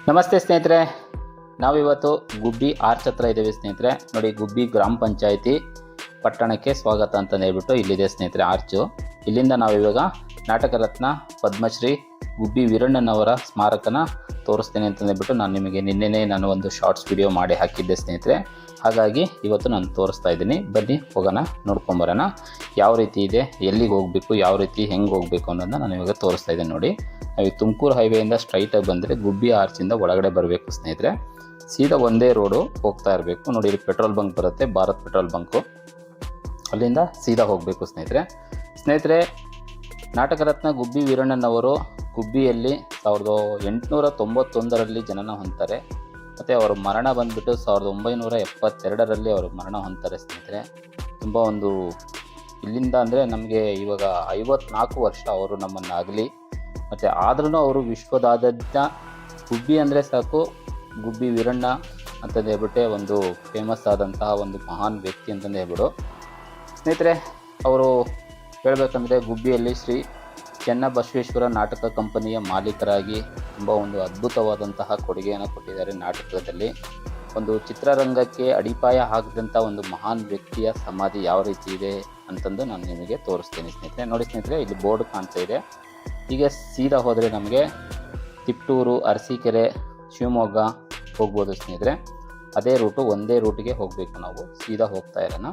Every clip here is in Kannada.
ನಮಸ್ತೆ ಸ್ನೇಹಿತರೆ, ನಾವಿವತ್ತು ಗುಬ್ಬಿ ಆರ್ಚ್ ಹತ್ರ ಇದ್ದೀವಿ ಸ್ನೇಹಿತರೆ. ನೋಡಿ, ಗುಬ್ಬಿ ಗ್ರಾಮ ಪಂಚಾಯಿತಿ ಪಟ್ಟಣಕ್ಕೆ ಸ್ವಾಗತ ಅಂತ ಹೇಳ್ಬಿಟ್ಟು ಇಲ್ಲಿದೆ ಸ್ನೇಹಿತರೆ ಆರ್ಚು. ಇಲ್ಲಿಂದ ನಾವಿವಾಗ ನಾಟಕ ರತ್ನ ಪದ್ಮಶ್ರೀ ಗುಬ್ಬಿ ವೀರಣ್ಣನವರ ಸ್ಮಾರಕನ ತೋರಿಸ್ತೇನೆ ಅಂತ ಹೇಳ್ಬಿಟ್ಟು ನಾನು ಒಂದು ಶಾರ್ಟ್ಸ್ ವಿಡಿಯೋ ಮಾಡಿ ಹಾಕಿದ್ದೆ ಸ್ನೇಹಿತರೆ. ಹಾಗಾಗಿ ಇವತ್ತು ನಾನು ತೋರಿಸ್ತಾ ಇದ್ದೀನಿ. ಬನ್ನಿ ಹೋಗೋಣ, ನೋಡ್ಕೊಂಬರೋಣ ಯಾವ ರೀತಿ ಇದೆ, ಎಲ್ಲಿಗೆ ಹೋಗಬೇಕು, ಯಾವ ರೀತಿ ಹೆಂಗೆ ಹೋಗಬೇಕು ಅನ್ನೋದನ್ನ ನಾನು ಇವಾಗ ತೋರಿಸ್ತಾ ಇದ್ದೀನಿ. ನೋಡಿ, ನಾವು ತುಮಕೂರು ಹೈವೇಯಿಂದ ಸ್ಟ್ರೈಟಾಗಿ ಬಂದರೆ ಗುಬ್ಬಿ ಆರ್ಚಿಂದ ಒಳಗಡೆ ಬರಬೇಕು ಸ್ನೇಹಿತರೆ. ಸೀದಾ ಒಂದೇ ರೋಡು ಹೋಗ್ತಾ ಇರಬೇಕು. ನೋಡಿ, ಇಲ್ಲಿ ಪೆಟ್ರೋಲ್ ಬಂಕ್ ಬರುತ್ತೆ, ಭಾರತ್ ಪೆಟ್ರೋಲ್ ಬಂಕು. ಅಲ್ಲಿಂದ ಸೀದಾ ಹೋಗಬೇಕು ಸ್ನೇಹಿತರೆ. ನಾಟಕ ರತ್ನ ಗುಬ್ಬಿ ವೀರಣ್ಣನವರು ಗುಬ್ಬಿಯಲ್ಲಿ 1891ರಲ್ಲಿ ಜನನ ಹೊಂದ್ತಾರೆ. ಮತ್ತು ಅವರ ಮರಣ ಬಂದುಬಿಟ್ಟು 1972ರಲ್ಲಿ ಅವರು ಮರಣ ಹೊಂದ್ತಾರೆ ಸ್ನೇಹಿತರೆ. ತುಂಬ ಒಂದು ಇಲ್ಲಿಂದ ಅಂದರೆ ನಮಗೆ ಇವಾಗ 54 ವರ್ಷ ಅವರು ನಮ್ಮನ್ನಾಗಲಿ. ಮತ್ತು ಆದ್ರೂ ಅವರು ವಿಶ್ವದಾದ್ಯಂತ ಗುಬ್ಬಿ ಅಂದರೆ ಸಾಕು, ಗುಬ್ಬಿ ವೀರಣ್ಣ ಅಂತಂದು ಹೇಳ್ಬಿಟ್ಟೆ ಒಂದು ಫೇಮಸ್ ಆದಂತಹ ಒಂದು ಮಹಾನ್ ವ್ಯಕ್ತಿ ಅಂತಂದು ಹೇಳ್ಬಿಡು ಸ್ನೇಹಿತರೆ. ಅವರು ಹೇಳಬೇಕಂದ್ರೆ ಗುಬ್ಬಿಯಲ್ಲಿ ಶ್ರೀ ಚೆನ್ನಬಸವೇಶ್ವರ ನಾಟಕ ಕಂಪನಿಯ ಮಾಲೀಕರಾಗಿ ತುಂಬ ಒಂದು ಅದ್ಭುತವಾದಂತಹ ಕೊಡುಗೆಯನ್ನು ಕೊಟ್ಟಿದ್ದಾರೆ. ನಾಟಕದಲ್ಲಿ ಒಂದು ಚಿತ್ರರಂಗಕ್ಕೆ ಅಡಿಪಾಯ ಹಾಕಿದಂಥ ಒಂದು ಮಹಾನ್ ವ್ಯಕ್ತಿಯ ಸಮಾಧಿ ಯಾವ ರೀತಿ ಇದೆ ಅಂತಂದು ನಾನು ನಿಮಗೆ ತೋರಿಸ್ತೇನೆ ಸ್ನೇಹಿತರೆ. ನೋಡಿ ಸ್ನೇಹಿತರೆ, ಇಲ್ಲಿ ಬೋರ್ಡ್ ಕಾಣ್ತಾ ಇದೆ. ಈಗ ಸೀದಾ ಹೋದರೆ ನಮಗೆ ತಿಪ್ಟೂರು, ಅರಸೀಕೆರೆ, ಶಿವಮೊಗ್ಗ ಹೋಗ್ಬೋದು ಸ್ನೇಹಿತರೆ. ಅದೇ ರೂಟು, ಒಂದೇ ರೂಟಿಗೆ ಹೋಗಬೇಕು. ನಾವು ಸೀದಾ ಹೋಗ್ತಾ ಇರೋಣ.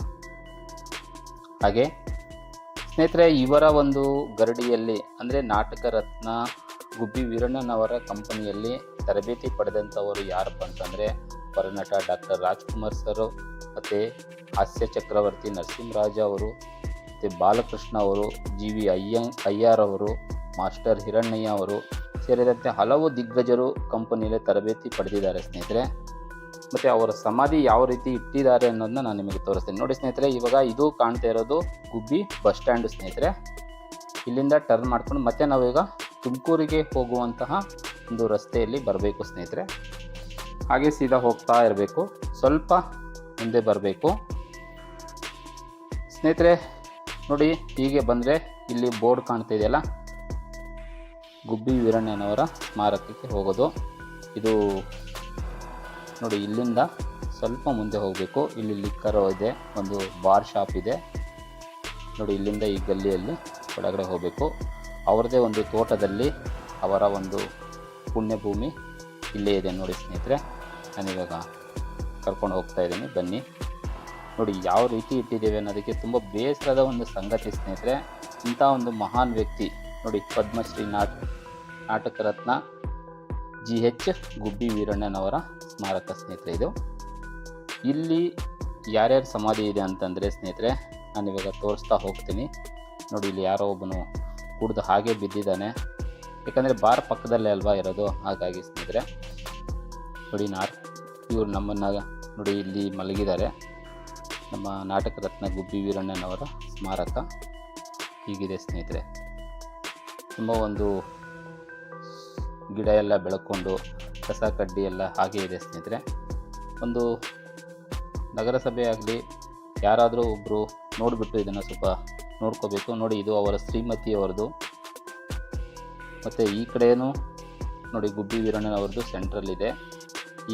ಹಾಗೆ ಸ್ನೇಹಿತರೆ, ಇವರ ಒಂದು ಗರಡಿಯಲ್ಲಿ ಅಂದರೆ ನಾಟಕ ರತ್ನ ಗುಬ್ಬಿ ವೀರಣ್ಣನವರ ಕಂಪನಿಯಲ್ಲಿ ತರಬೇತಿ ಪಡೆದಂಥವರು ಯಾರಪ್ಪ ಅಂತಂದರೆ ಹೊರನಟ ಡಾಕ್ಟರ್ ರಾಜ್ಕುಮಾರ್ ಸರ್, ಮತ್ತು ಹಾಸ್ಯ ಚಕ್ರವರ್ತಿ ನರಸಿಂಹರಾಜ ಅವರು, ಮತ್ತು ಬಾಲಕೃಷ್ಣ ಅವರು, GV ಅಯ್ಯರ್ ಅವರು, ಮಾಸ್ಟರ್ ಹಿರಣ್ಣಯ್ಯ ಅವರು ಸೇರಿದಂತೆ ಹಲವು ದಿಗ್ಗಜರು ಕಂಪನಿಯಲ್ಲಿ ತರಬೇತಿ ಪಡೆದಿದ್ದಾರೆ ಸ್ನೇಹಿತರೆ. ಮತ್ತು ಅವರ ಸಮಾಧಿ ಯಾವ ರೀತಿ ಇಟ್ಟಿದ್ದಾರೆ ಅನ್ನೋದನ್ನ ನಾನು ನಿಮಗೆ ತೋರಿಸ್ತೇನೆ. ನೋಡಿ ಸ್ನೇಹಿತರೆ, ಇವಾಗ ಇದು ಕಾಣ್ತಾ ಇರೋದು ಗುಬ್ಬಿ ಬಸ್ ಸ್ಟ್ಯಾಂಡು ಸ್ನೇಹಿತರೆ. ಇಲ್ಲಿಂದ ಟರ್ನ್ ಮಾಡ್ಕೊಂಡು ಮತ್ತೆ ನಾವೀಗ ತುಮಕೂರಿಗೆ ಹೋಗುವಂತಹ ಒಂದು ರಸ್ತೆಯಲ್ಲಿ ಬರಬೇಕು ಸ್ನೇಹಿತರೆ. ಹಾಗೆ ಸೀದಾ ಹೋಗ್ತಾ ಇರಬೇಕು, ಸ್ವಲ್ಪ ಮುಂದೆ ಬರಬೇಕು ಸ್ನೇಹಿತರೆ. ನೋಡಿ, ಹೀಗೆ ಬಂದರೆ ಇಲ್ಲಿ ಬೋರ್ಡ್ ಕಾಣ್ತಾ ಇದೆಯಲ್ಲ, ಗುಬ್ಬಿ ವೀರಣ್ಣನವರ ಸ್ಮಾರಕಕ್ಕೆ ಹೋಗೋದು ಇದು. ನೋಡಿ, ಇಲ್ಲಿಂದ ಸ್ವಲ್ಪ ಮುಂದೆ ಹೋಗಬೇಕು. ಇಲ್ಲಿ ಲಿಕ್ಕರ್ ಇದೆ, ಒಂದು ಬಾರ್ ಶಾಪ್ ಇದೆ. ನೋಡಿ, ಇಲ್ಲಿಂದ ಈ ಗಲ್ಲಿಯಲ್ಲಿ ಒಳಗಡೆ ಹೋಗಬೇಕು. ಅವರದೇ ಒಂದು ತೋಟದಲ್ಲಿ ಅವರ ಒಂದು ಪುಣ್ಯಭೂಮಿ ಇಲ್ಲೇ ಇದೆ ನೋಡಿ ಸ್ನೇಹಿತರೆ. ನಾನಿವಾಗ ಕರ್ಕೊಂಡು ಹೋಗ್ತಾ ಇದ್ದೀನಿ, ಬನ್ನಿ. ನೋಡಿ ಯಾವ ರೀತಿ ಇಟ್ಟಿದ್ದೇವೆ ಅನ್ನೋದಕ್ಕೆ ತುಂಬ ಬೇಸರದ ಒಂದು ಸಂಗತಿ ಸ್ನೇಹಿತರೆ. ಇಂಥ ಒಂದು ಮಹಾನ್ ವ್ಯಕ್ತಿ ನೋಡಿ, ಪದ್ಮಶ್ರೀ ನಾಟಕ ರತ್ನ GH ಗುಬ್ಬಿ ವೀರಣ್ಣನವರ ಸ್ಮಾರಕ ಸ್ನೇಹಿತರೆ ಇದು. ಇಲ್ಲಿ ಯಾರ್ಯಾರು ಸಮಾಧಿ ಇದೆ ಅಂತಂದರೆ ಸ್ನೇಹಿತರೆ, ನಾನಿವಾಗ ತೋರಿಸ್ತಾ ಹೋಗ್ತೀನಿ. ನೋಡಿ, ಇಲ್ಲಿ ಯಾರೋ ಒಬ್ಬನು ಕುಡ್ದು ಹಾಗೆ ಬಿದ್ದಿದ್ದಾನೆ. ಯಾಕಂದರೆ ಬಾರ್ ಪಕ್ಕದಲ್ಲೇ ಅಲ್ವಾ ಇರೋದು, ಹಾಗಾಗಿ ಸ್ನೇಹಿತರೆ. ನೋಡಿ, ಇವರು ನಮ್ಮನ್ನು ನೋಡಿ ಇಲ್ಲಿ ಮಲಗಿದ್ದಾರೆ. ನಮ್ಮ ನಾಟಕ ರತ್ನ ಗುಬ್ಬಿ ವೀರಣ್ಣನವರ ಸ್ಮಾರಕ ಹೀಗಿದೆ ಸ್ನೇಹಿತರೆ. ತುಂಬ ಒಂದು ಗಿಡ ಎಲ್ಲ ಬೆಳ್ಕೊಂಡು ಕಸ ಕಡ್ಡಿ ಎಲ್ಲ ಹಾಗೆ ಇದೆ ಸ್ನೇಹಿತರೆ. ಒಂದು ನಗರಸಭೆ ಆಗಲಿ ಯಾರಾದರೂ ಒಬ್ಬರು ನೋಡಿಬಿಟ್ಟು ಇದನ್ನು ಸ್ವಲ್ಪ ನೋಡ್ಕೋಬೇಕು. ನೋಡಿ, ಇದು ಅವರ ಶ್ರೀಮತಿಯವರದು. ಮತ್ತು ಈ ಕಡೆಯೂ ನೋಡಿ ಗುಬ್ಬಿ ವೀರಣ್ಣನವ್ರದ್ದು ಸೆಂಟ್ರಲ್ಲಿದೆ.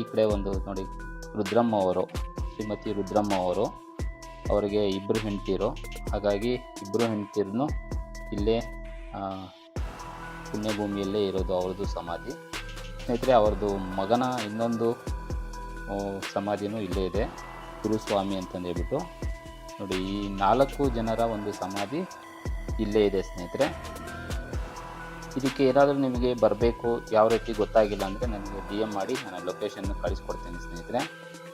ಈ ಕಡೆ ಒಂದು ನೋಡಿ ರುದ್ರಮ್ಮ ಅವರು, ಶ್ರೀಮತಿ ರುದ್ರಮ್ಮ ಅವರು, ಅವರಿಗೆ 2 ಹೆಂಡತಿರು. ಹಾಗಾಗಿ 2 ಹೆಂಡತಿರನ್ನು ಇಲ್ಲೇ ಪುಣ್ಯಭೂಮಿಯಲ್ಲೇ ಇರೋದು ಅವ್ರದ್ದು ಸಮಾಧಿ ಸ್ನೇಹಿತರೆ. ಅವ್ರದ್ದು ಮಗನ ಇನ್ನೊಂದು ಸಮಾಧಿನೂ ಇಲ್ಲೇ ಇದೆ, ಗುರುಸ್ವಾಮಿ ಅಂತಂದು ಹೇಳ್ಬಿಟ್ಟು. ನೋಡಿ, ಈ 4 ಜನರ ಒಂದು ಸಮಾಧಿ ಇಲ್ಲೇ ಇದೆ ಸ್ನೇಹಿತರೆ. ಇದಕ್ಕೆ ಏನಾದರೂ ನಿಮಗೆ ಬರಬೇಕು, ಯಾವ ರೀತಿ ಗೊತ್ತಾಗಿಲ್ಲ ಅಂದರೆ ನನಗೆ DM ಮಾಡಿ, ನಾನು ಲೊಕೇಶನ್ನು ಕಳಿಸ್ಕೊಡ್ತೇನೆ ಸ್ನೇಹಿತರೆ.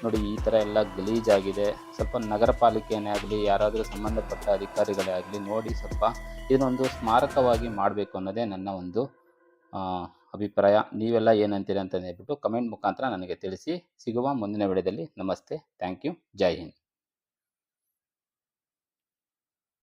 ನೋಡಿ, ಈ ಥರ ಎಲ್ಲ ಗಲೀಜಾಗಿದೆ. ಸ್ವಲ್ಪ ನಗರ ಪಾಲಿಕೆಯೇ ಆಗಲಿ, ಯಾರಾದರೂ ಸಂಬಂಧಪಟ್ಟ ಅಧಿಕಾರಿಗಳೇ ಆಗಲಿ ನೋಡಿ ಸ್ವಲ್ಪ ಇದನ್ನೊಂದು ಸ್ಮಾರಕವಾಗಿ ಮಾಡಬೇಕು ಅನ್ನೋದೇ ನನ್ನ ಒಂದು ಅಭಿಪ್ರಾಯ. ನೀವೆಲ್ಲ ಏನಂತೀರ ಅಂತ ಹೇಳ್ಬಿಟ್ಟು ಕಮೆಂಟ್ ಮುಖಾಂತರ ನನಗೆ ತಿಳಿಸಿ. ಸಿಗುವ ಮುಂದಿನ ವಿಡಿಯೋದಲ್ಲಿ. ನಮಸ್ತೆ, ಥ್ಯಾಂಕ್ ಯು, ಜೈ ಹಿಂದ್.